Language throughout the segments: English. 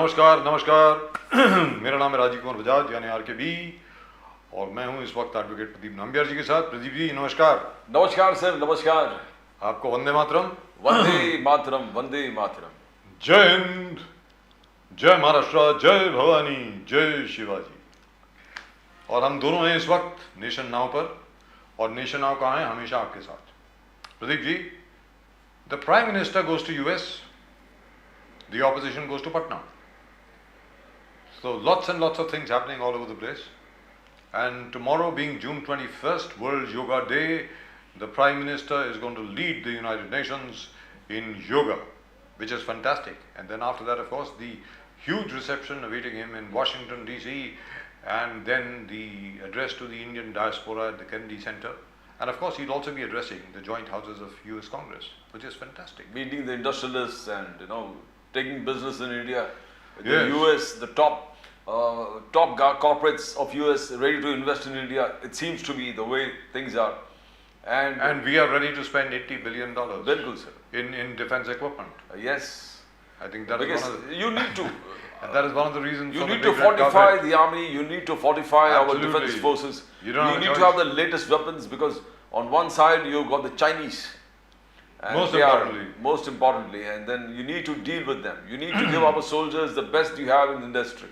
नमस्कार नमस्कार मेरा नाम है राजीव कुमार बजाज यानी RKB और मैं हूं इस वक्त एडवोकेट प्रदीप नाम्बियार जी के साथ। प्रदीप जी नमस्कार। नमस्कार सर, नमस्कार। आपको वंदे मातरम। वंदे मातरम, वंदे मातरम। जय हिंद, जय महाराष्ट्र, जय भवानी, जय शिवाजी। और हम दोनों हैं इस वक्त नेशन नाउ पर, और नेशन नाउ कहाँ है? हमेशा आपके साथ। Pradeep ji, the prime minister goes to US, the opposition goes to Patna. So lots and lots of things happening all over the place. And tomorrow being June 21st, World Yoga Day, the Prime Minister is going to lead the United Nations in yoga, which is fantastic. And then after that, of course, the huge reception awaiting him in Washington DC, and then the address to the Indian diaspora at the Kennedy Center. And of course, he'll also be addressing the joint houses of US Congress, which is fantastic. Meeting the industrialists and, taking business in India. The Yes. US, the top corporates of US ready to invest in India. It seems to be the way things are. And we are ready to spend $80 billion Bilkul, sir. in defense equipment. Yes. I think that is Because one of the, you need to. that is one of the reasons. You for the need to big red fortify carpet. the army. You need to fortify our Absolutely. defense forces. You don't have a need to choice. have the latest weapons, because on one side you've got the Chinese. And Most they are importantly. most importantly, and then you need to deal with them. You need to give our soldiers the best you have in the industry.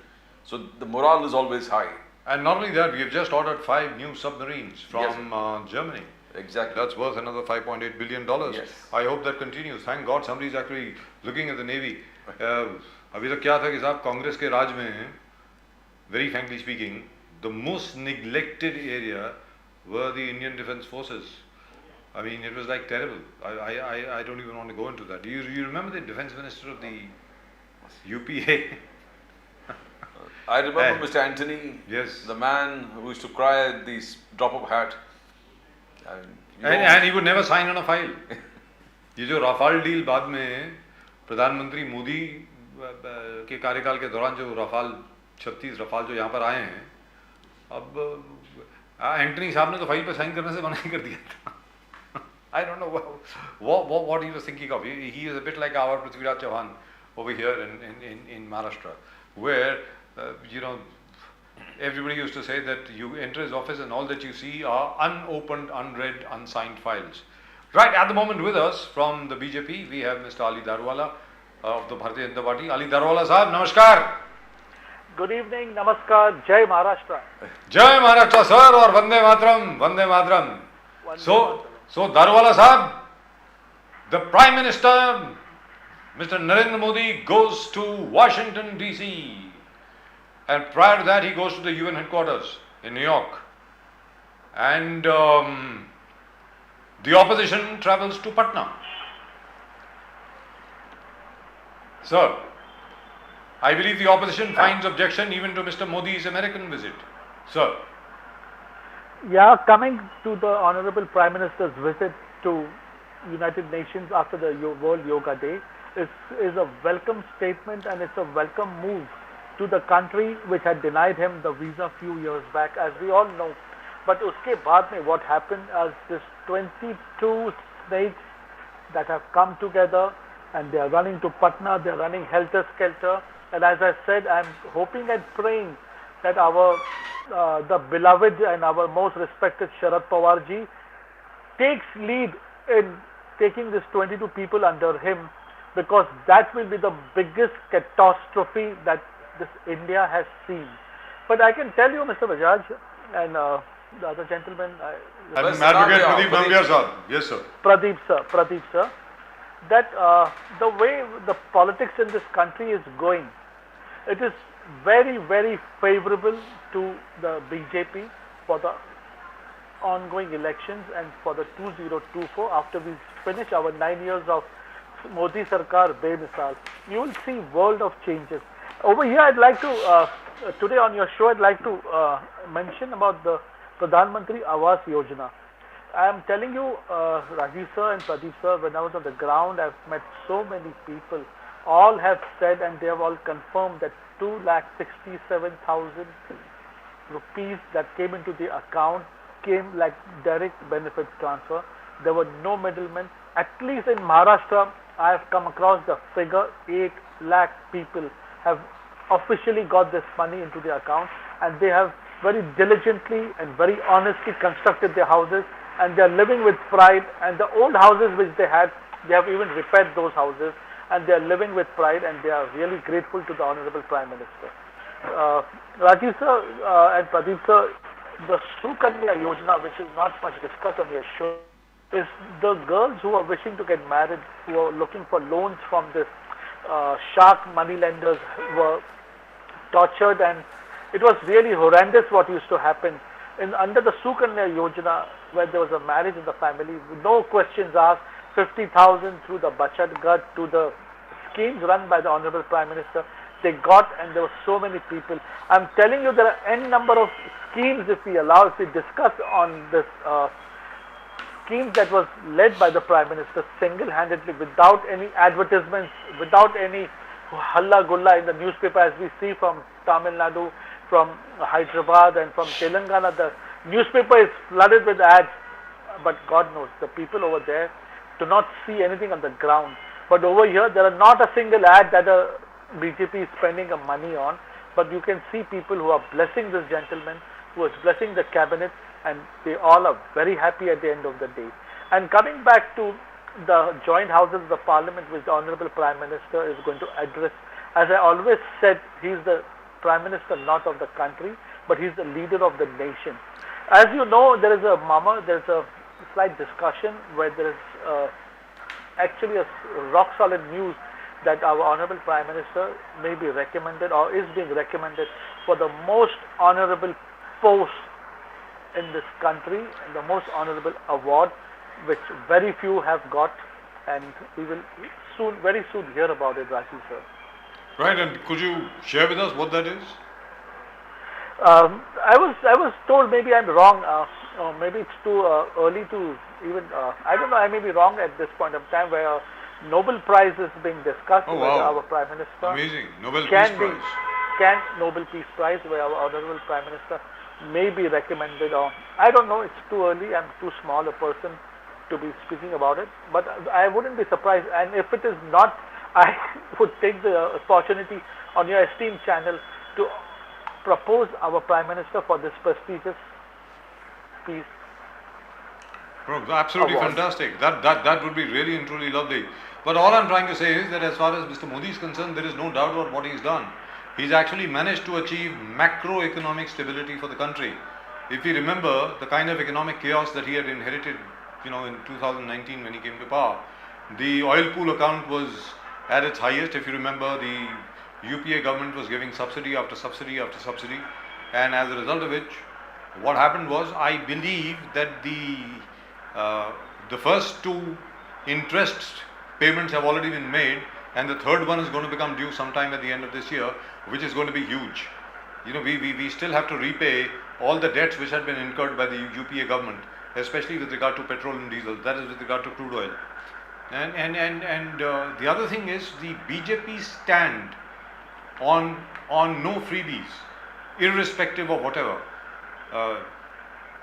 So the morale is always high. And not only that, we have just ordered 5 new submarines from Germany. Exactly. That's worth another $5.8 billion. Yes. I hope that continues. Thank God somebody is actually looking at the Navy. अभी तक क्या था कि साहब कांग्रेस के राज में, very frankly speaking, the most neglected area were the Indian Defence Forces. I mean, it was like terrible. I don't even want to go into that. You remember the Defence Minister of the UPA? I remember Mr. Anthony, Yes. the man who used to cry at the drop of a hat. And he would never sign on a file. ये जो Rafale deal बाद में प्रधानमंत्री मोदी के कार्यकाल के दौरान जो राफाल 36 राफाल जो यहाँ पर आए हैं, अब एंटनी साहब ने तो फाइल पर साइन करने से मना कर दिया था. I don't know what he was thinking of. He is a bit like our Prithviraj Chauhan over here in Maharashtra, where everybody used to say that you enter his office and all that you see are unopened, unread, unsigned files. Right, at the moment with us from the BJP, we have Mr. Ali Darwala of the Bharatiya Janata Party. Ali Darwala sahab, namaskar. Good evening, namaskar, Jai Maharashtra. Jai Maharashtra sir, और Vande Mataram, Vande Mataram. So Darwala sahab, the Prime Minister, Mr. Narendra Modi, goes to Washington DC, and prior to that he goes to the UN headquarters in New York, and the opposition travels to Patna. Sir, I believe the opposition finds objection even to Mr. Modi's American visit. Sir. Yeah, coming to the Honorable Prime Minister's visit to United Nations after the World Yoga Day is a welcome statement, and it's a welcome move to the country which had denied him the visa few years back, as we all know. But uske baad mein what happened as this 22 states that have come together and they are running to Patna, they are running helter-skelter, and as I said, I am hoping and praying that our the beloved and our most respected Sharad Pawar ji takes lead in taking these 22 people under him, because that will be the biggest catastrophe that this India has seen. But I can tell you, Mr. Bajaj and the other gentleman, Advocate Pradeep Nambiar sir. Yes sir. Pradeep sir, that the way the politics in this country is going, it is very, very favorable to the BJP for the ongoing elections and for the 2024, after we finish our 9 years of Modi Sarkar Bemisal. You will see world of changes. Over here, I'd like to, today on your show, I'd like to mention about the Pradhan Mantri Awas Yojana. I am telling you, Rajiv sir and Pradeep sir, when I was on the ground, I've met so many people. All have said, and they have all confirmed, that 2,67,000 rupees that came into the account came like direct benefit transfer. There were no middlemen. At least in Maharashtra, I have come across the figure 8 lakh people have officially got this money into their account, and they have very diligently and very honestly constructed their houses, and they are living with pride. And the old houses which they had, they have even repaired those houses, and they are living with pride, and they are really grateful to the Honorable Prime Minister. Rajiv sir and Pradeep sir, the Sukanya Yojana, which is not much discussed on your show, is the girls who are wishing to get married, who are looking for loans from this shark money lenders, were tortured, and it was really horrendous what used to happen. Under the Sukanya Yojana, where there was a marriage in the family, no questions asked, 50,000 through the Bachat Gat to the schemes run by the Honorable Prime Minister, they got, and there were so many people. I'm telling you, there are n number of schemes if we discuss on this scheme that was led by the Prime Minister single-handedly, without any advertisements, without any halla gulla in the newspaper, as we see from Tamil Nadu, from Hyderabad and from Telangana. The newspaper is flooded with ads, but God knows the people over there do not see anything on the ground. But over here, there are not a single ad that a BJP is spending money on, but you can see people who are blessing this gentleman, who is blessing the cabinet, and they all are very happy at the end of the day. And coming back to the joint houses of the parliament, which the Honorable Prime Minister is going to address, as I always said, he is the Prime Minister not of the country, but he is the leader of the nation. As you know, there is a slight discussion where there is actually a rock solid news that our Honorable Prime Minister may be recommended, or is being recommended, for the most honorable post in this country, and the most honorable award, which very few have got, and we will very soon hear about it, Rashi sir. Right, and could you share with us what that is? I was told, maybe I'm wrong, or maybe it's too early to even, I don't know, I may be wrong at this point of time, where a Nobel Prize is being discussed with our Prime Minister. Amazing, Nobel Peace Prize. Nobel Peace Prize, where our Honorable Prime Minister may be recommended, or I don't know, it's too early, I'm too small a person to be speaking about it, but I wouldn't be surprised, and if it is not, I would take the opportunity on your esteemed channel to propose our Prime Minister for this prestigious peace. Absolutely fantastic. That would be really and truly lovely. But all I'm trying to say is that as far as Mr. Modi is concerned, there is no doubt about what he's done. He's actually managed to achieve macroeconomic stability for the country. If you remember the kind of economic chaos that he had inherited, in 2019 when he came to power, the oil pool account was at its highest. If you remember, the UPA government was giving subsidy after subsidy after subsidy, and as a result of which, what happened was, I believe that the first two interest payments have already been made, and the third one is going to become due sometime at the end of this year, which is going to be huge. We still have to repay all the debts which had been incurred by the UPA government, especially with regard to petrol and diesel, that is with regard to crude oil. And the other thing is the BJP stand on no freebies, irrespective of whatever.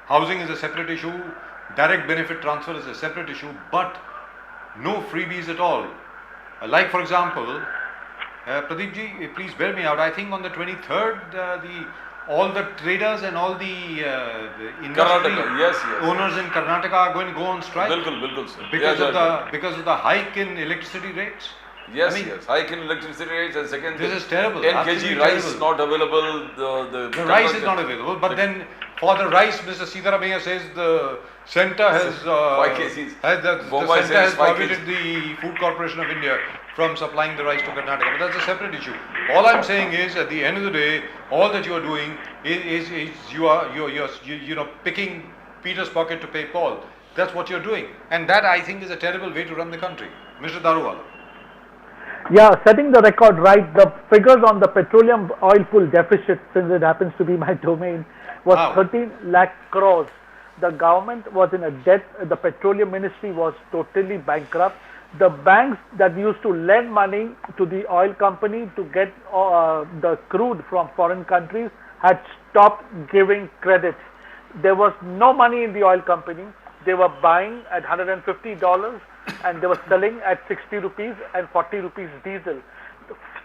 Housing is a separate issue, direct benefit transfer is a separate issue, but no freebies at all. Like for example, Pradeep ji, please bear me out. I think on the 23rd, all the traders and all the industry owners in Karnataka are going to go on strike. Bilkul, sir. Because of the hike in electricity rates. Yes, hike in electricity rates, and second, this is terrible. 10 kg rice not available. The rice is not available, but then for the rice, Mr. Sitaramaiah says the centre has 5 kgs. The centre has prohibited the Food Corporation of India from supplying the rice to Karnataka, but that's a separate issue. All I'm saying is, at the end of the day, all that you are doing is you're picking Peter's pocket to pay Paul. That's what you're doing, and that I think is a terrible way to run the country, Mr. Daruwala. Yeah, setting the record right, the figures on the petroleum oil pool deficit, since it happens to be my domain, was 13 lakh crores. The government was in a debt, the petroleum ministry was totally bankrupt. The banks that used to lend money to the oil company to get the crude from foreign countries had stopped giving credit. There was no money in the oil company. They were buying at $150 and they were selling at 60 rupees and 40 rupees diesel.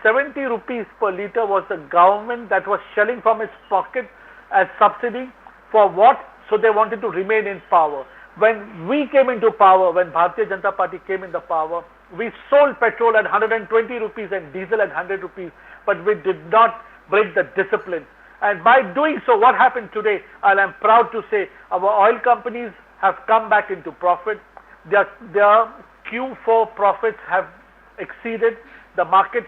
70 rupees per litre was the government that was shelling from its pocket as subsidy. For what? So they wanted to remain in power. When we came into power, when Bharatiya Janata Party came into power, we sold petrol at 120 rupees and diesel at 100 rupees, but we did not break the discipline. And by doing so, what happened today? And I'm proud to say our oil companies have come back into profit. Their Q4 profits have exceeded. The market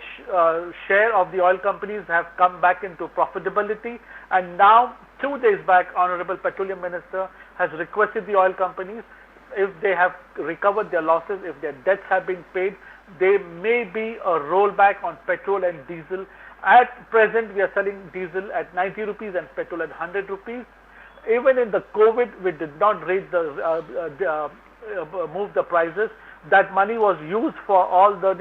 share of the oil companies have come back into profitability. And now, 2 days back, Honorable Petroleum Minister has requested the oil companies, if they have recovered their losses, if their debts have been paid, there may be a rollback on petrol and diesel. At present, we are selling diesel at 90 rupees and petrol at 100 rupees. Even in the COVID, we did not move the prices. That money was used for all the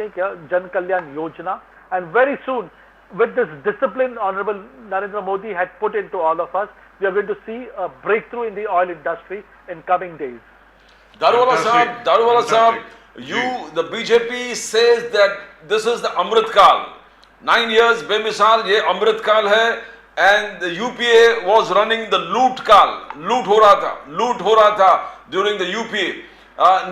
Jan Kalyan Yojana. And very soon, with this discipline Honorable Narendra Modi had put into all of us, we are going to see a breakthrough in the oil industry in coming days. Daruwala Sahab, the BJP says that this is the Amrit Kal. 9 years, bemisal, ye Amrit Kal hai, and the UPA was running the loot Kal. Loot ho raha tha during the UPA.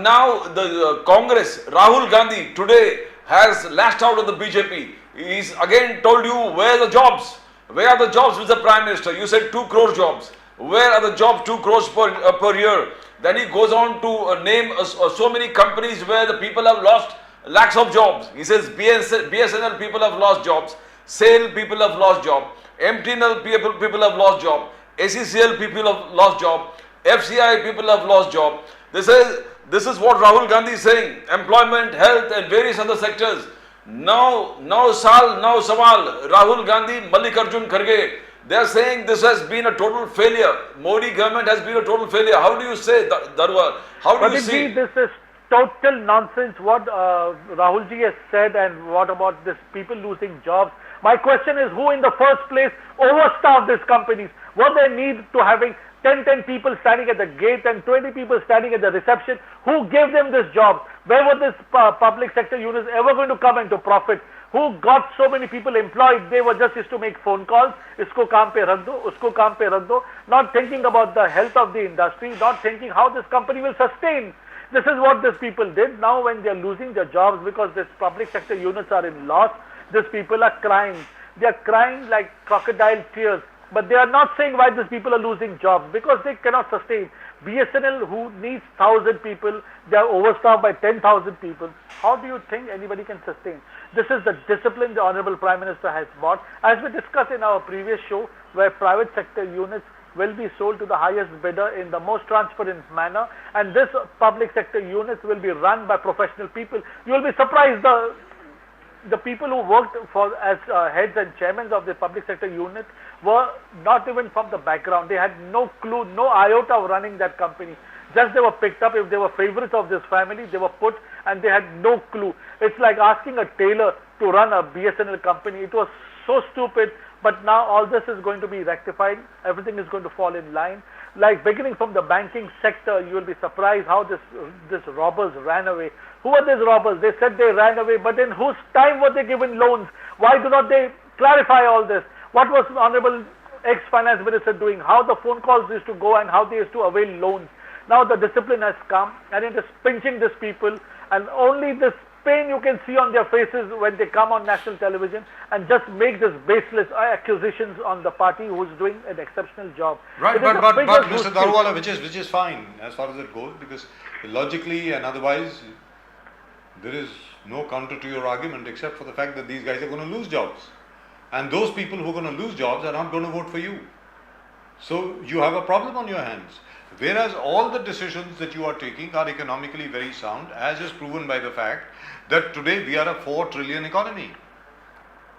Now the Congress, Rahul Gandhi today has lashed out at the BJP. He's again told you where are the jobs? Where are the jobs, Mr. Prime Minister? You said 2 crore jobs. Where are the jobs 2 crores per year? Then he goes on to name so many companies where the people have lost lakhs of jobs. He says BSNL people have lost jobs, SAIL people have lost job, MTNL people have lost job, ACCL people have lost job, FCI people have lost job. This is what Rahul Gandhi is saying. Employment, health and various other sectors. Now Sawal, Rahul Gandhi, Mallikarjun Kharge, they are saying this has been a total failure. Modi government has been a total failure. How do you say, Darwar? How do you see? This is total nonsense what Rahul ji has said, and what about this people losing jobs. My question is, who in the first place overstaffed these companies? What they need to having 10 people standing at the gate and 20 people standing at the reception? Who gave them this job? Where were this public sector units ever going to come into profit? Who got so many people employed? They were just used to make phone calls. Isko kaam pe rakh do, usko kaam pe rakh do. Not thinking about the health of the industry, not thinking how this company will sustain. This is what these people did. Now when they are losing their jobs because these public sector units are in loss, these people are crying. They are crying like crocodile tears. But they are not saying why these people are losing jobs, because they cannot sustain. BSNL, who needs 1,000 people, they are overstaffed by 10,000 people. How do you think anybody can sustain? This is the discipline the Honorable Prime Minister has brought. As we discussed in our previous show, where private sector units will be sold to the highest bidder in the most transparent manner, and this public sector units will be run by professional people. You will be surprised, the people who worked for as heads and chairmen of the public sector unit were not even from the background. They had no clue, no iota of running that company. Just they were picked up. If they were favorites of this family, they were put, and they had no clue. It's like asking a tailor to run a BSNL company. It was so stupid, but now all this is going to be rectified. Everything is going to fall in line. Like beginning from the banking sector, you will be surprised how these robbers ran away. Who are these robbers? They said they ran away, but in whose time were they given loans? Why do not they clarify all this? What was Honorable ex-finance minister doing? How the phone calls used to go and how they used to avail loans. Now the discipline has come, and it is pinching these people, and only this pain you can see on their faces when they come on national television and just make this baseless accusations on the party who is doing an exceptional job. Right, but Mr. Darwala, which is fine as far as it goes, because logically and otherwise there is no counter to your argument except for the fact that these guys are going to lose jobs. And those people who are going to lose jobs are not going to vote for you. So you have a problem on your hands. Whereas all the decisions that you are taking are economically very sound, as is proven by the fact that today we are a 4 trillion economy.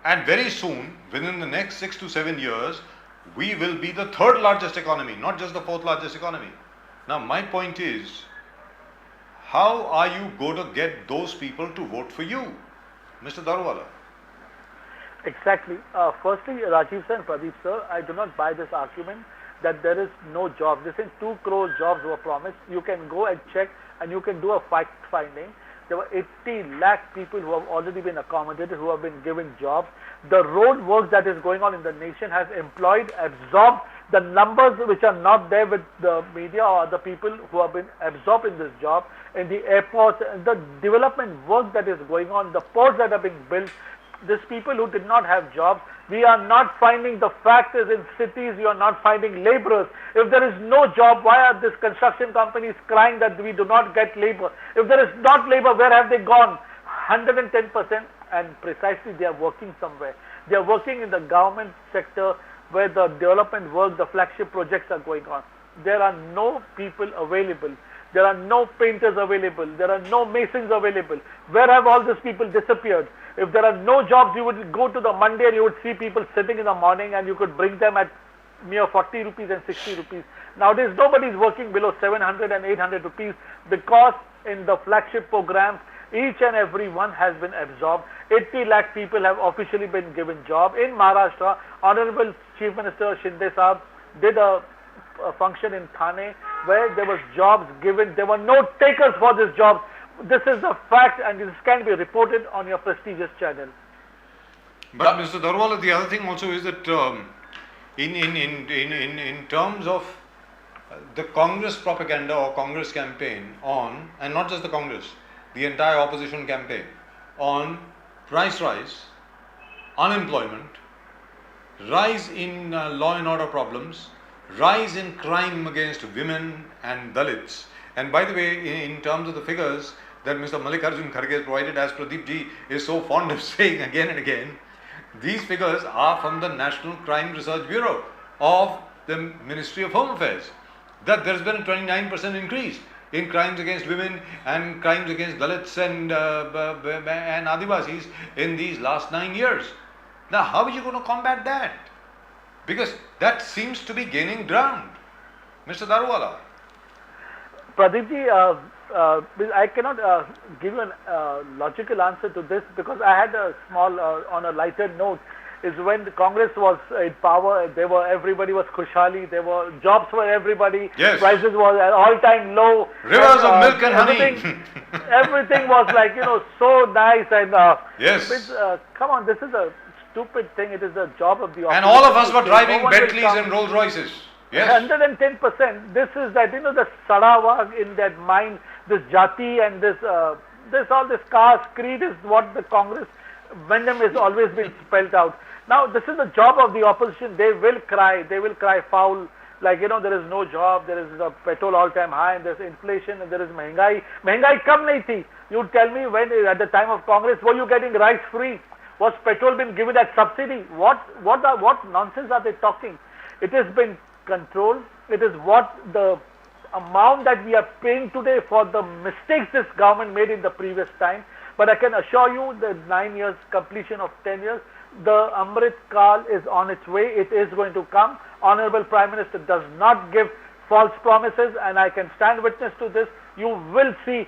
And very soon, within the next 6 to 7 years, we will be the 3rd largest economy, not just the 4th largest economy. Now my point is, how are you going to get those people to vote for you, Mr. Darwala? Exactly. Firstly, Rajiv sir and Pradeep sir, I do not buy this argument that there is no job. This is 2 crore jobs were promised. You can go and check, and you can do a fact finding. There were 80 lakh people who have already been accommodated, who have been given jobs. The road work that is going on in the nation has employed, absorbed the numbers which are not there with the media or other people who have been absorbed in this job, in the airports, the development work that is going on, the ports that are being built. These people who did not have jobs, we are not finding, the fact is in cities you are not finding laborers. If there is no job, why are these construction companies crying that we do not get labor? If there is not labor, where have they gone? 110%, and precisely they are working somewhere. They are working in the government sector where the development work, the flagship projects are going on. There are no people available. There are no painters available. There are no masons available. Where have all these people disappeared? If there are no jobs, you would go to the Monday and you would see people sitting in the morning and you could bring them at mere 40 rupees and 60 rupees. Nowadays, nobody is working below 700 and 800 rupees because in the flagship programs, each and every one has been absorbed. 80 lakh people have officially been given job. In Maharashtra, Honorable Chief Minister Shinde Saab did a function in Thane where there was jobs given. There were no takers for this job. This is a fact and this can be reported on your prestigious channel. But Mr. Darwala, the other thing also is that in terms of the Congress propaganda or Congress campaign on, and not just the Congress, the entire opposition campaign on price rise, unemployment, rise in law and order problems, rise in crime against women and Dalits. And by the way, in terms of the figures that Mr. Mallikarjun Kharge has provided, as Pradeep ji is so fond of saying again and again, these figures are from the National Crime Research Bureau of the Ministry of Home Affairs, that there has been a 29% increase in crimes against women and crimes against Dalits and Adivasis in these last 9 years. Now, how are you going to combat that? Because that seems to be gaining ground. Mr. Darwala. Pradeep ji, I cannot give you a logical answer to this because I had a small, on a lighter note, is when the Congress was in power, everybody was khushhali, there were jobs for everybody, yes. Prices was at all-time low. Rivers of milk and everything, honey. Everything was like, so nice and yes. Come on, this is a stupid thing. It is the job of the and all of us were driving Bentleys and Rolls Royces. Yes. 110%. This is that, the Sadawa in that mind, this Jati and all this caste creed is what the Congress venom has always been spelled out. Now, this is the job of the opposition. They will cry foul, like, there is no job, there is a petrol all-time high, and there's inflation, and there is mehengai. Mehengai kam nahi thi. You tell me, when at the time of Congress, were you getting rice free? Was petrol been given as subsidy? What nonsense are they talking? It has been controlled. It is what the amount that we are paying today for the mistakes this government made in the previous time. But I can assure you the 9 years, completion of 10 years, the Amrit Kal is on its way. It is going to come. Honorable Prime Minister does not give false promises, and I can stand witness to this. You will see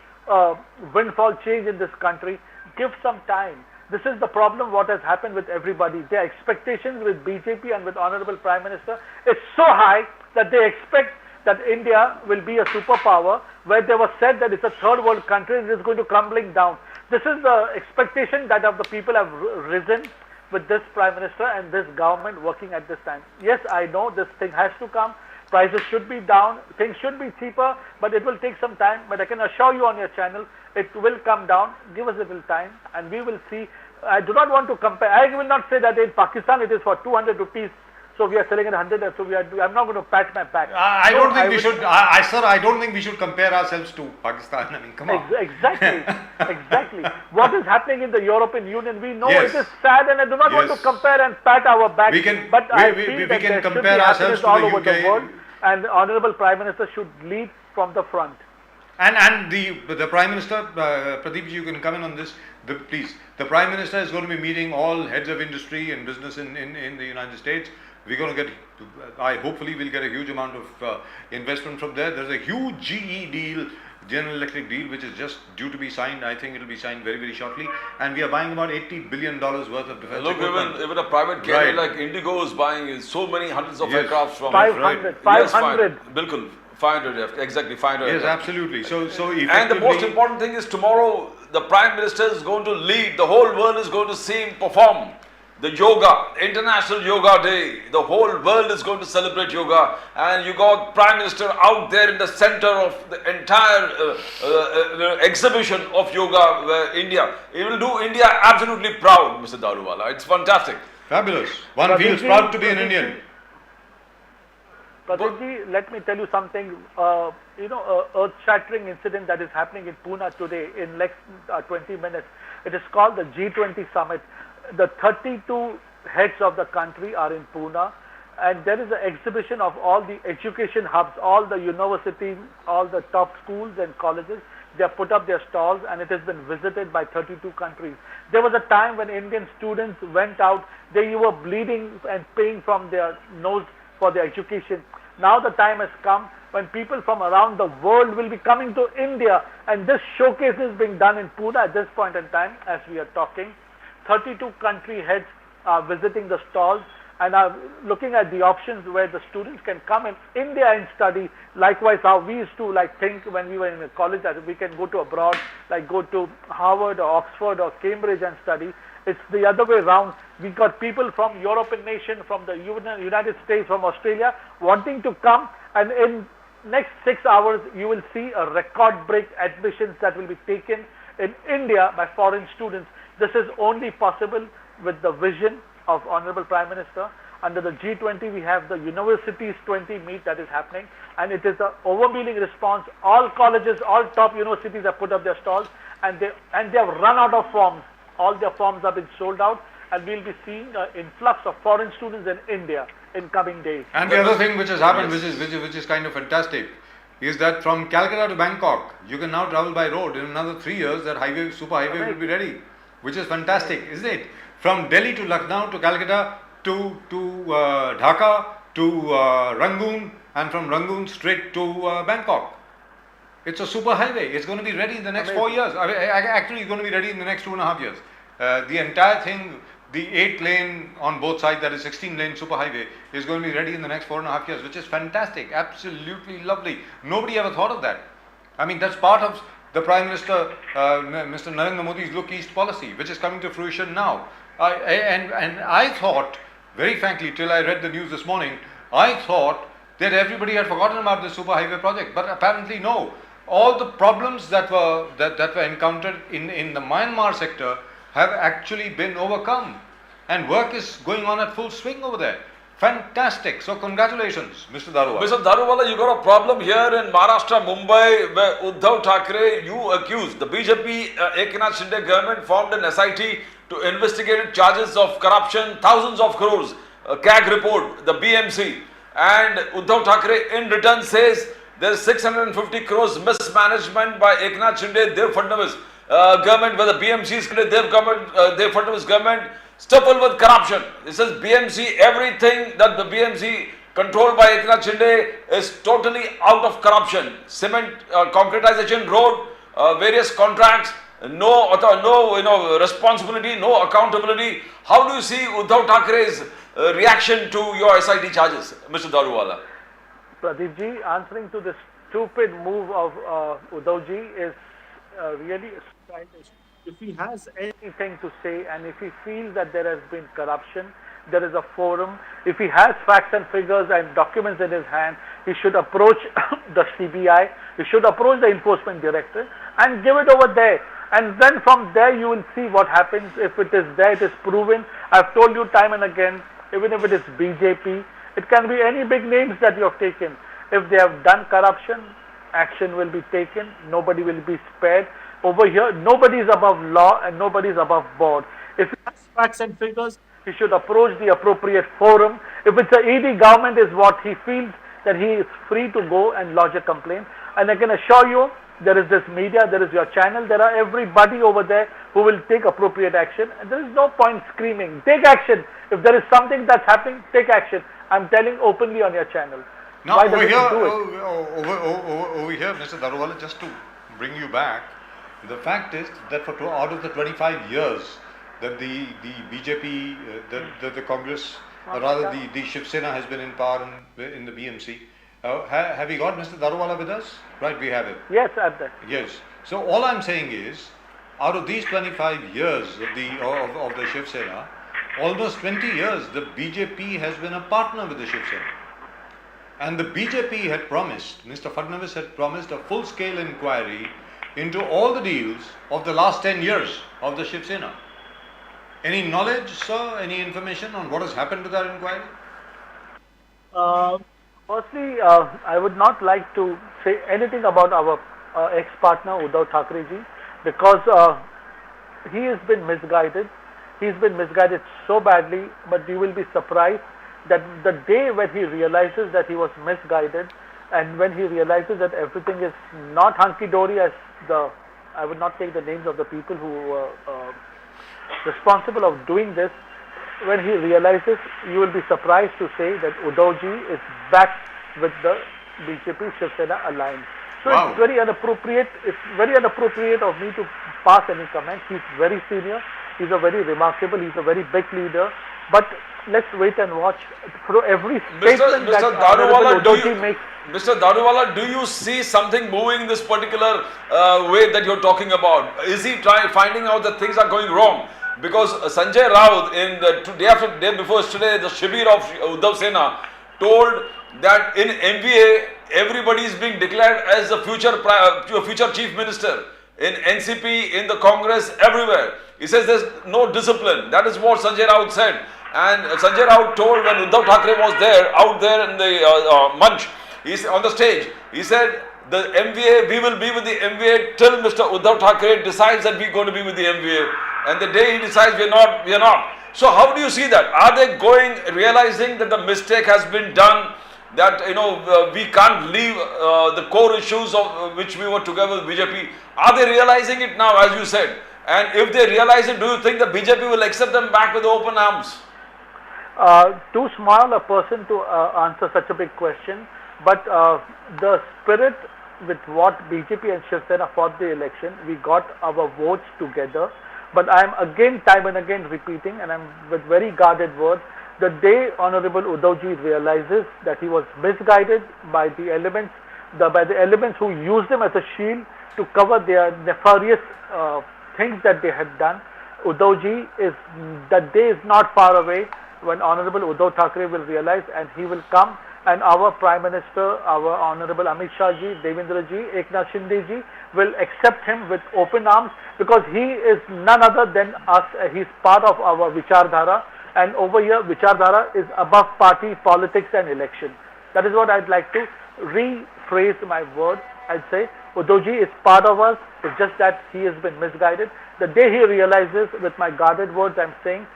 windfall change in this country. Give some time. This is the problem what has happened with everybody. Their expectations with BJP and with Honorable Prime Minister is so high that they expect that India will be a superpower, where they were said that it's a third world country and it is going to crumbling down. This is the expectation that of the people have risen with this Prime Minister and this government working at this time. Yes, I know this thing has to come. Prices should be down. Things should be cheaper, but it will take some time. But I can assure you on your channel, it will come down. Give us a little time and we will see. I do not want to compare. I will not say that in Pakistan it is for 200 rupees. So we are selling at 100. So I'm not going to pat my back. I don't think we should. Sir, I don't think we should compare ourselves to Pakistan. I mean, come on. Exactly, exactly. What is happening in the European Union? We know it is sad, and I do not want to compare and pat our back. We can, but I we feel can that there compare should be ourselves happiness to all the over UK. the world, and the Honorable Prime Minister should lead from the front. And the Prime Minister, Pradeep ji, you can come in on this. Please, the Prime Minister is going to be meeting all heads of industry and business in the United States. We're going to get, hopefully we'll get a huge amount of investment from there. There's a huge GE deal, General Electric deal, which is just due to be signed. I think it will be signed very, very shortly. And we are buying about $80 billion worth of defense equipment. Even a private carrier like Indigo is buying so many hundreds of aircrafts from 500. Yes, 500. 500, exactly 500. Yes, absolutely. So and the most important thing is tomorrow the Prime Minister is going to lead, the whole world is going to see him perform. The yoga, International Yoga Day, the whole world is going to celebrate yoga, and you got Prime Minister out there in the center of the entire exhibition of yoga, India. It will do India absolutely proud, Mr. Daruwala. It's fantastic. Fabulous. One feels proud to be an Indian. Pradeepji, let me tell you something. Earth-shattering incident that is happening in Pune today in next 20 minutes. It is called the G20 summit. The 32 heads of the country are in Pune, and there is an exhibition of all the education hubs, all the universities, all the top schools and colleges. They have put up their stalls, and it has been visited by 32 countries. There was a time when Indian students went out, they were bleeding and paying from their nose for their education. Now the time has come when people from around the world will be coming to India, and this showcase is being done in Pune at this point in time as we are talking. 32 country heads are visiting the stalls and are looking at the options where the students can come in India and study. Likewise, how we used to think when we were in college that we can go to abroad, like go to Harvard or Oxford or Cambridge and study. It's the other way around. We got people from European nation, from the United States, from Australia wanting to come, and in next 6 hours you will see a record break admissions that will be taken in India by foreign students. This is only possible with the vision of Honorable Prime Minister. Under the G20, we have the Universities 20 meet that is happening, and it is an overwhelming response. All colleges, all top universities have put up their stalls, and they have run out of forms. All their forms have been sold out, and we'll be seeing an influx of foreign students in India in coming days. And the other thing which has happened, which is kind of fantastic, is that from Calcutta to Bangkok, you can now travel by road. In another 3 years, that highway, super highway, will be ready. Which is fantastic, isn't it? From Delhi to Lucknow to Calcutta to Dhaka to Rangoon, and from Rangoon straight to Bangkok. It's a super highway. It's going to be ready in the next 4 years. Actually, it's going to be ready in the next 2.5 years. The entire thing, the 8-lane on both sides, that is 16-lane super highway, is going to be ready in the next 4.5 years, which is fantastic. Absolutely lovely. Nobody ever thought of that. I mean, that's part of the Prime Minister, Mr. Narendra Modi's Look East policy, which is coming to fruition now. And I thought, very frankly, till I read the news this morning, I thought that everybody had forgotten about the superhighway project, but apparently no. All the problems that were encountered in the Myanmar sector have actually been overcome, and work is going on at full swing over there. Fantastic. So congratulations, Mr. Daruwala. Mr. Daruwala, you got a problem here in Maharashtra, Mumbai, where Uddhav Thackeray, you accused the BJP Eknath Shinde government formed an SIT to investigate charges of corruption, thousands of crores, CAG report, the BMC. And Uddhav Thackeray in return says there is 650 crores mismanagement by Eknath Shinde, Dev Fadnavis government, where the BMC's Dev Fadnavis government stippled with corruption. It says BMC, everything that the BMC controlled by Eknath Shinde is totally out of corruption. Cement, concretization, road, various contracts, no responsibility, no accountability. How do you see Uddhav Thackeray's reaction to your SIT charges, Mr. Daruwala? Pradeepji, answering to this stupid move of Uddhavji is really stylish. If he has anything to say, and if he feels that there has been corruption, there is a forum. If he has facts and figures and documents in his hand, he should approach the CBI, he should approach the enforcement director and give it over there. And then from there you will see what happens. If it is there, it is proven. I've told you time and again, even if it is BJP, it can be any big names that you have taken. If they have done corruption, action will be taken. Nobody will be spared. Over here, nobody is above law and nobody is above board. If he has facts and figures, he should approach the appropriate forum. If it's a ED government is what he feels, that he is free to go and lodge a complaint. And I can assure you, there is this media, there is your channel, there are everybody over there who will take appropriate action. And there is no point screaming. Take action. If there is something that's happening, take action. I'm telling openly on your channel. Now, Why over doesn't here, he do it? over here, Mr. Daruwala, just to bring you back, the fact is that out of the 25 years that the BJP, the Congress, or rather the Shiv Sena has been in power in the BMC, have we got Mr. Daruwala with us? Right, we have him. Yes, at that. Yes. So all I'm saying is out of these 25 years of the Shiv Sena, almost 20 years the BJP has been a partner with the Shiv Sena. And the BJP had promised, Mr. Fadnavis had promised a full-scale inquiry into all the deals of the last 10 years of the Shiv Sena. Any knowledge, sir? Any information on what has happened to that inquiry? Firstly, I would not like to say anything about our ex-partner Uddhav Thackeray ji, because he has been misguided. He's been misguided so badly, but you will be surprised that the day when he realizes that he was misguided, and when he realizes that everything is not hunky-dory as I would not take the names of the people who were responsible of doing this, when he realizes, you will be surprised to say that Uddhav ji is back with the BJP Shiv Sena alliance. So wow. It's very inappropriate. It's very inappropriate of me to pass any comment. He's very senior. He's a very remarkable. He's a very big leader. But let's wait and watch. Through every statement that Daruvala, Uddhav ji makes. Mr. Daruvala, do you see something moving this particular way that you're talking about? Is he finding out that things are going wrong? Because Sanjay Raut, in the day before yesterday, the Shibir of Uddhav Sena told that in MVA, everybody is being declared as the future chief minister. In NCP, in the Congress, everywhere. He says there's no discipline. That is what Sanjay Raut said. And Sanjay Raut told when Uddhav Thackeray was there, out there in the munch, he's on the stage, he said, the MVA, we will be with the MVA till Mr. Uddhav Thackeray decides that we're going to be with the MVA. And the day he decides we are not. So how do you see that? Are they realizing that the mistake has been done, that we can't leave the core issues of which we were together with BJP? Are they realizing it now, as you said? And if they realize it, do you think the BJP will accept them back with open arms? Too small a person to answer such a big question, but the spirit with what BJP and Shiv Sena fought the election, we got our votes together. But I am again, time and again repeating, and I'm with very guarded words, the day Honorable Uddhav ji realizes that he was misguided by the elements, who used him as a shield to cover their nefarious things that they had done, Uddhav ji that day is not far away when Honorable Uddhav Thackeray will realize, and he will come, and our Prime Minister, our Honorable Amit Shah ji, Devendra ji, Eknath Shinde ji will accept him with open arms, because he is none other than us. He's part of our Vichardhara, and over here Vichardhara is above party politics and election. That is what I'd like to rephrase my word. I'd say Uddhav ji is part of us. It's just that he has been misguided. The day he realizes, with my guarded words I'm saying,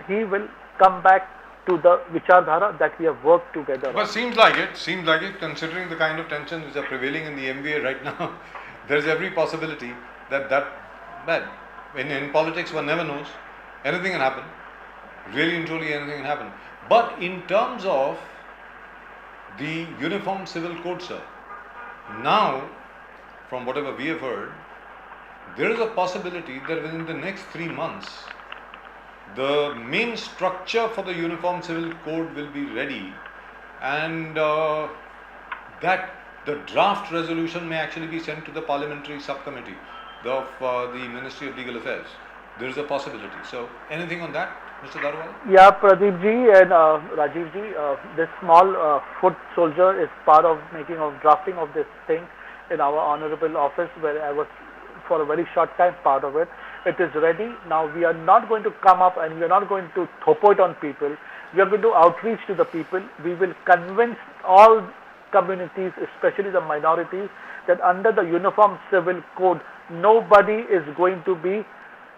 he will come back to the Vichardhara that we have worked together. But seems like it, considering the kind of tensions which are prevailing in the MVA right now, there's every possibility that in politics one never knows. Anything can happen. Really and truly anything can happen. But in terms of the Uniform Civil Code, sir, now, from whatever we have heard, there is a possibility that within the next 3 months, the main structure for the Uniform Civil Code will be ready, and that the draft resolution may actually be sent to the parliamentary subcommittee of the Ministry of Legal Affairs. There is a possibility. So, anything on that, Mr. Daruvala? Yeah, Pradeep ji and Rajiv ji, this small foot soldier is part of drafting of this thing in our honorable office, where I was for a very short time part of it. It is ready. Now we are not going to come up and we are not going to topo it on people. We are going to outreach to the people. We will convince all communities, especially the minorities, that under the Uniform Civil Code, nobody is going to be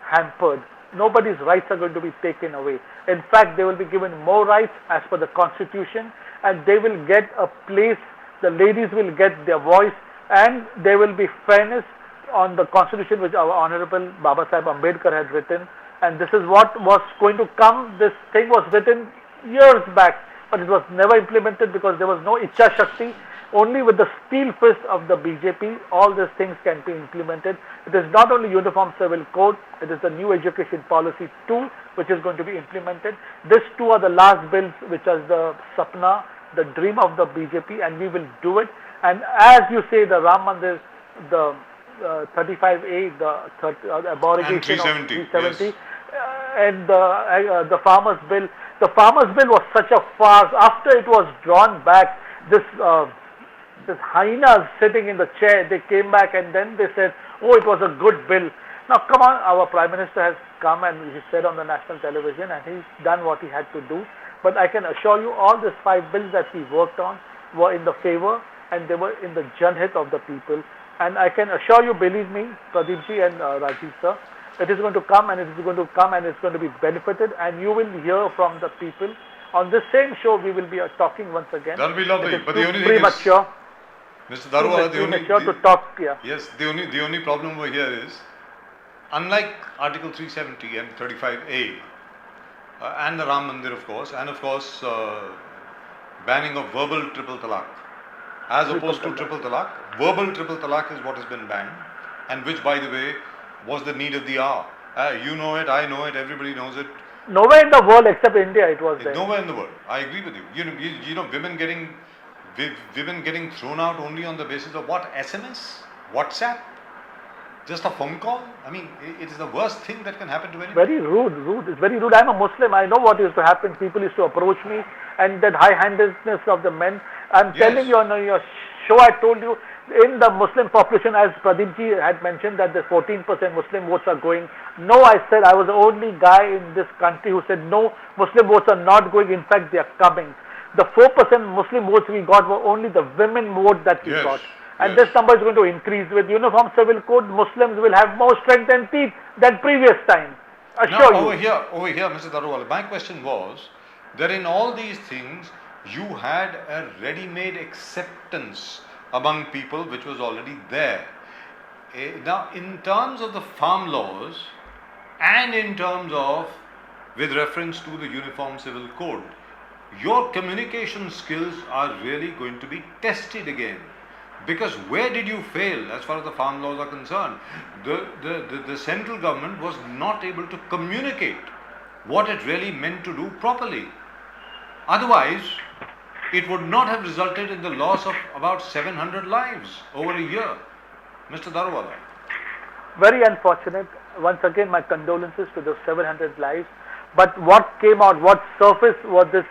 hampered. Nobody's rights are going to be taken away. In fact, they will be given more rights as per the Constitution, and they will get a place. The ladies will get their voice, and there will be fairness on the Constitution which our Honorable Baba Sahib Ambedkar had written, and this is what was going to come. This thing was written years back, but it was never implemented because there was no Ichha Shakti. Only with the steel fist of the BJP, all these things can be implemented. It is not only Uniform Civil Code, it is the New Education Policy 2 which is going to be implemented. These two are the last bills which are the Sapna, the dream of the BJP, and we will do it. And as you say, the Ram Mandir, the 35A, the abrogation And 370, of 370, yes. And the farmers bill. The farmers bill was such a farce. After it was drawn back, this hyenas sitting in the chair, they came back and then they said, oh, it was a good bill. Now come on, our Prime Minister has come and he said on the national television and he's done what he had to do. But I can assure you all these 5 bills that he worked on were in the favor and they were in the janhit of the people. And I can assure you, believe me, Pradeepji and Rajiv sir, it is going to come and it is going to come and it's going to be benefited, and you will hear from the people. On this same show we will be talking once again. That'll be lovely. But the only thing premature. Mr. Daruwala, To talk, yeah. Yes, the only problem over here is, unlike Article 370 and 35A, and the Ram Mandir, of course, and of course banning of verbal triple talaq, as opposed to triple talaq, verbal triple talaq is what has been banned, and which, by the way, was the need of the hour. You know it, I know it, everybody knows it. Nowhere in the world except India it was there. Nowhere in the world. I agree with you. You know, women getting thrown out only on the basis of what? SMS? WhatsApp? Just a phone call? I mean, it is the worst thing that can happen to anybody. Very rude. It's very rude. I'm a Muslim. I know what used to happen. People used to approach me and that high-handedness of the men. I'm telling you on your show, I told you, in the Muslim population, as Pradeepji had mentioned, that the 14% Muslim votes are going. No, I said, I was the only guy in this country who said, no, Muslim votes are not going. In fact, they are coming. The 4% Muslim votes we got were only the women vote that we got. And this number is going to increase. With Uniform Civil Code, Muslims will have more strength and teeth than previous time. Assure you. Over here, Mr. Daruwala, my question was that in all these things, you had a ready-made acceptance among people which was already there. Now, in terms of the farm laws and in terms of, with reference to the Uniform Civil Code, your communication skills are really going to be tested again. Because where did you fail as far as the farm laws are concerned? The central government was not able to communicate what it really meant to do properly. Otherwise, it would not have resulted in the loss of about 700 lives over a year. Mr. Daruwala. Very unfortunate. Once again, my condolences to the 700 lives. But what came out, what surfaced was this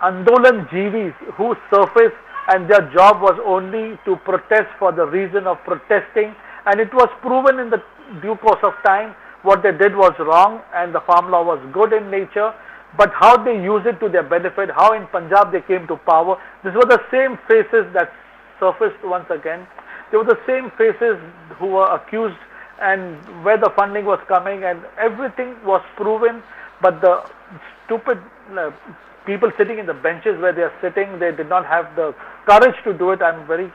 Andolan Jivis who surfaced, and their job was only to protest for the reason of protesting, and it was proven in the due course of time what they did was wrong and the farm law was good in nature, but how they use it to their benefit, how in Punjab they came to power. These were the same faces that surfaced once again. They were the same faces who were accused and where the funding was coming, and everything was proven, but the stupid people sitting in the benches where they are sitting, they did not have the courage to do it. I'm very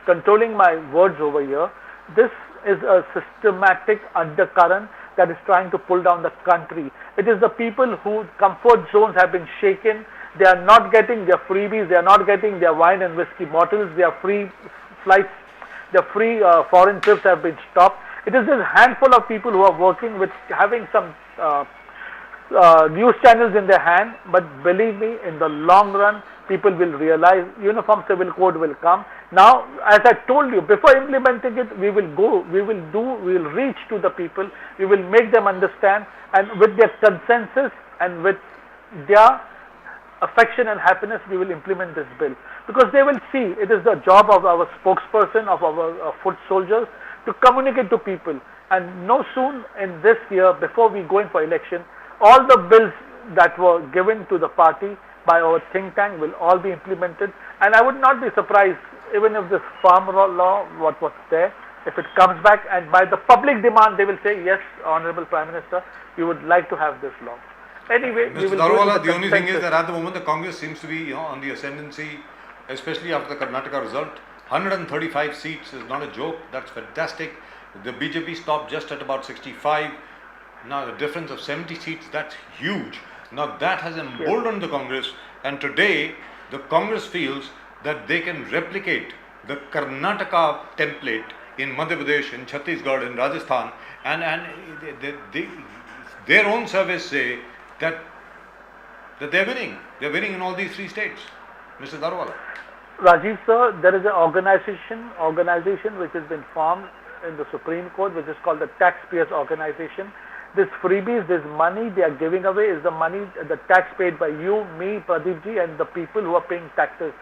controlling my words over here. This is a systematic undercurrent that is trying to pull down the country. It is the people whose comfort zones have been shaken. They are not getting their freebies, they are not getting their wine and whiskey bottles, their free flights, their free foreign trips have been stopped. It is this handful of people who are working with having some news channels in their hand, but believe me, in the long run, people will realize Uniform Civil Code will come. Now, as I told you, before implementing it, we will reach to the people, we will make them understand, and with their consensus and with their affection and happiness, we will implement this bill. Because they will see, it is the job of our spokesperson, of our foot soldiers, to communicate to people. And no soon in this year, before we go in for election, all the bills that were given to the party by our think tank will all be implemented. And I would not be surprised, even if this farm law, what was there, if it comes back and by the public demand, they will say, yes, Honorable Prime Minister, we would like to have this law. Anyway, Mr. Daruwala, the only thing is that at the moment the Congress seems to be on the ascendancy, especially after the Karnataka result. 135 seats is not a joke, that's fantastic. The BJP stopped just at about 65. Now the difference of 70 seats, that's huge. Now that has emboldened the Congress, and today the Congress feels that they can replicate the Karnataka template in Madhya Pradesh, in Chhattisgarh, in Rajasthan, and their own surveys say that they're winning. They're winning in all these 3 states. Mr. Daruwala. Rajiv sir, there is an organization which has been formed in the Supreme Court, which is called the Taxpayers Organization. This freebies, this money they are giving away is the money, the tax paid by you, me, Pradeep ji, and the people who are paying taxes.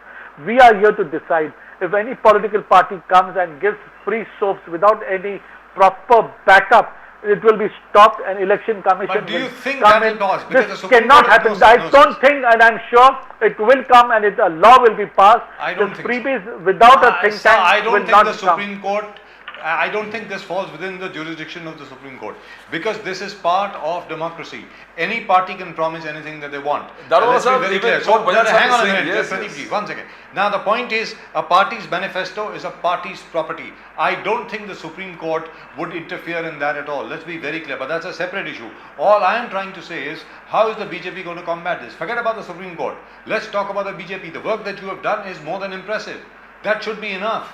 We are here to decide. If any political party comes and gives free soaps without any proper backup, it will be stopped and election commission But do you will think come that in. it does? Because the This Supreme cannot Court has happen. no I diagnosis. don't think, and I'm sure it will come and a law will be passed. I don't This think so. freebies without a think Sir, tank I don't will think not the come. Supreme Court, I don't think this falls within the jurisdiction of the Supreme Court, because this is part of democracy. Any party can promise anything that they want. Darwala Let's be sahab, very even clear. So, what Bhajan sahab hang is on a saying, minute, yes, Pradeep yes. ji, one second. Now the point is, a party's manifesto is a party's property. I don't think the Supreme Court would interfere in that at all. Let's be very clear, but that's a separate issue. All I am trying to say is, how is the BJP going to combat this? Forget about the Supreme Court. Let's talk about the BJP. The work that you have done is more than impressive. That should be enough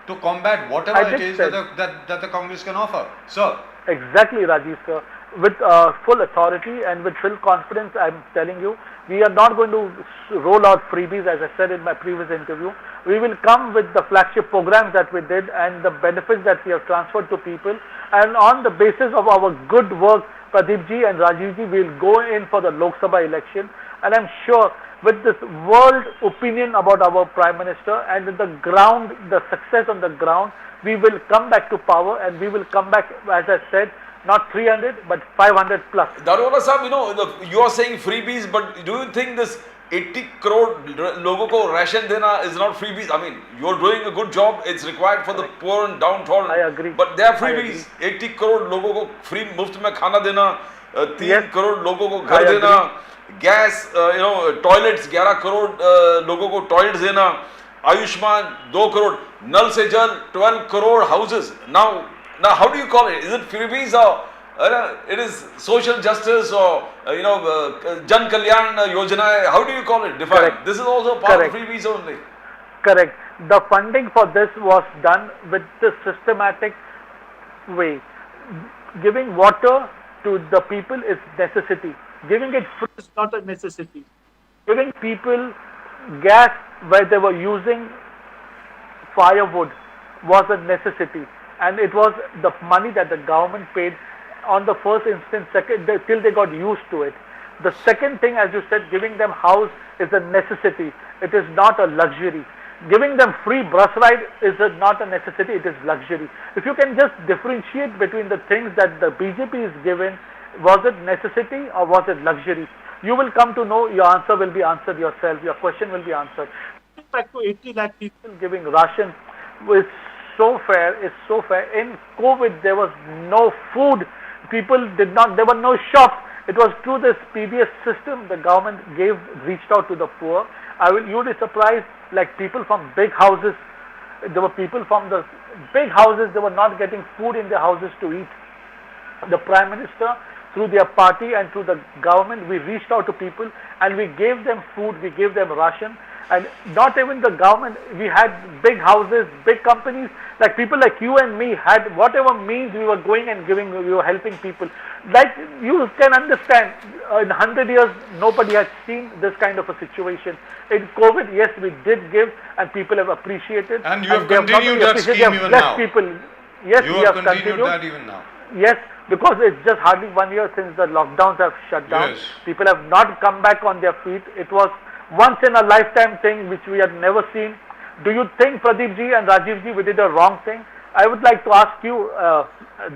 to combat whatever I it did is say- that the Congress can offer. Sir, Exactly, Rajiv sir. With full authority and with full confidence, I'm telling you, we are not going to roll out freebies, as I said in my previous interview. We will come with the flagship programs that we did and the benefits that we have transferred to people. And on the basis of our good work, Pradeep ji and Rajiv ji will go in for the Lok Sabha election. And I'm sure with this world opinion about our Prime Minister and with the ground, the success on the ground, we will come back to power and we will come back, as I said, not 300 but 500 plus. Darwala sahab, you are saying freebies, but do you think this 80 crore logo ko ration dena is not freebies? I mean, you are doing a good job. It's required for the poor and downtrodden. I agree. But they are I freebies. 80 crore logo ko free muft mein khana dena, 3 Yes. crore logo ko I ghar agree. dena, gas, toilets 11 crore logo ko toilets dena, Ayushman 2 crore, Nal se Jal 12 crore houses. Now how do you call it? Is it freebies or it is social justice or Jan Kalyan Yojana? How do you call it? Define. Correct. This is also part Correct. of freebies only. Correct. The funding for this was done with the systematic way. Giving water to the people is necessity. Giving it free is not a necessity. Giving people gas where they were using firewood was a necessity, and it was the money that the government paid on the first instance, till they got used to it. The second thing, as you said, giving them house is a necessity. It is not a luxury. Giving them free bus ride is not a necessity, it is luxury. If you can just differentiate between the things that the BJP is given, was it necessity or was it luxury? You will come to know, your answer will be answered yourself, your question will be answered. Back to 80 lakh people giving ration is so fair, is so fair. In COVID, there was no food. People did not, there were no shops. It was through this PBS system the government reached out to the poor. You will be surprised, like people from big houses, there were people from the big houses, they were not getting food in their houses to eat. The Prime Minister, through their party and through the government, we reached out to people and we gave them food, we gave them ration. And not even the government, we had big houses, big companies, like people like you and me had whatever means we were going and giving, we were helping people. Like you can understand, in 100 years, nobody had seen this kind of a situation. In COVID, yes, we did give and people have appreciated. And you have they not continued only that appreciated, scheme they have even blessed now. people. Yes, you we have have continued that even now. Yes, because it's just hardly 1 year since the lockdowns have shut down. Yes. People have not come back on their feet. It was once in a lifetime thing which we had never seen. Do you think, Pradeep ji and Rajiv ji, we did a wrong thing? I would like to ask you,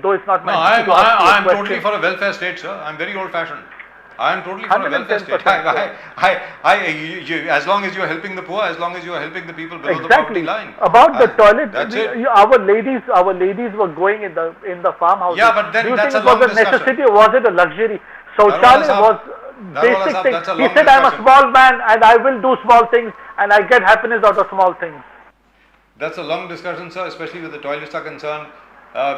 though it's not No, my duty to ask you a I am question. totally for a welfare state, sir. I am very old fashioned. I am totally for a welfare state. 110%, As long as you are helping the poor, as long as you are helping the people below the Exactly. poverty line. About the toilet, That's it. our ladies were going in the farmhouses. Yeah, but then Do you that's think a it was long a discussion. necessity or was it a luxury? Darwala Shauchalaya sahab, was Darwala basic sahab, thing. that's a He long said, I'm a discussion. small man and I will do small things and I get happiness out of small things. That's a long discussion, sir, especially with the toilets are concerned.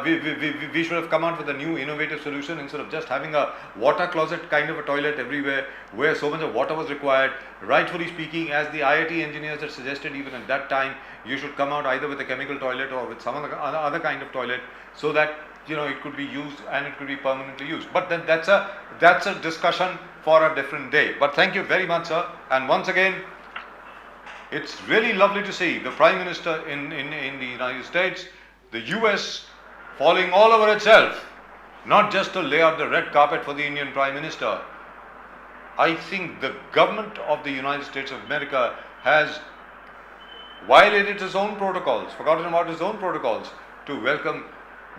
We should have come out with a new innovative solution instead of just having a water closet kind of a toilet everywhere where so much of water was required. Rightfully speaking, as the IIT engineers had suggested even at that time, you should come out either with a chemical toilet or with some other kind of toilet so that it could be used and it could be permanently used. But then that's a discussion for a different day. But thank you very much, sir. And once again, It's really lovely to see the Prime Minister in the United States, the US falling all over itself, not just to lay out the red carpet for the Indian Prime Minister. I think the government of the United States of America has violated its own protocols, forgotten about its own protocols to welcome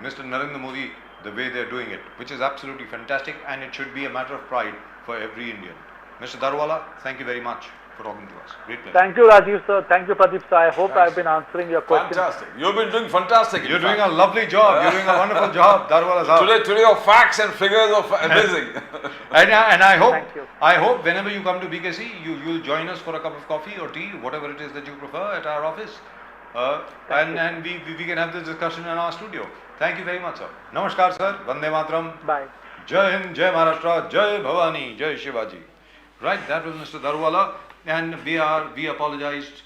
Mr. Narendra Modi the way they are doing it, which is absolutely fantastic, and it should be a matter of pride for every Indian. Mr. Darwala, thank you very much for talking to us. Great pleasure. Thank you, Rajiv sir. Thank you, Pradeep sir. I hope Thanks. I've been answering your questions. Fantastic. You've been doing fantastic. You're doing a lovely job. You're doing a wonderful job, Darwala sahab. Today your facts and figures are amazing. And I hope, Thank you. I hope whenever you come to BKC, you'll join us for a cup of coffee or tea, whatever it is that you prefer, at our office, and we can have this discussion in our studio. Thank you very much, sir. Namaskar, sir. Vande Mataram. Bye. Jai Hind, Jai Maharashtra, Jai Bhavani, Jai Shivaji. Right, that was Mr. Darwala, and we apologized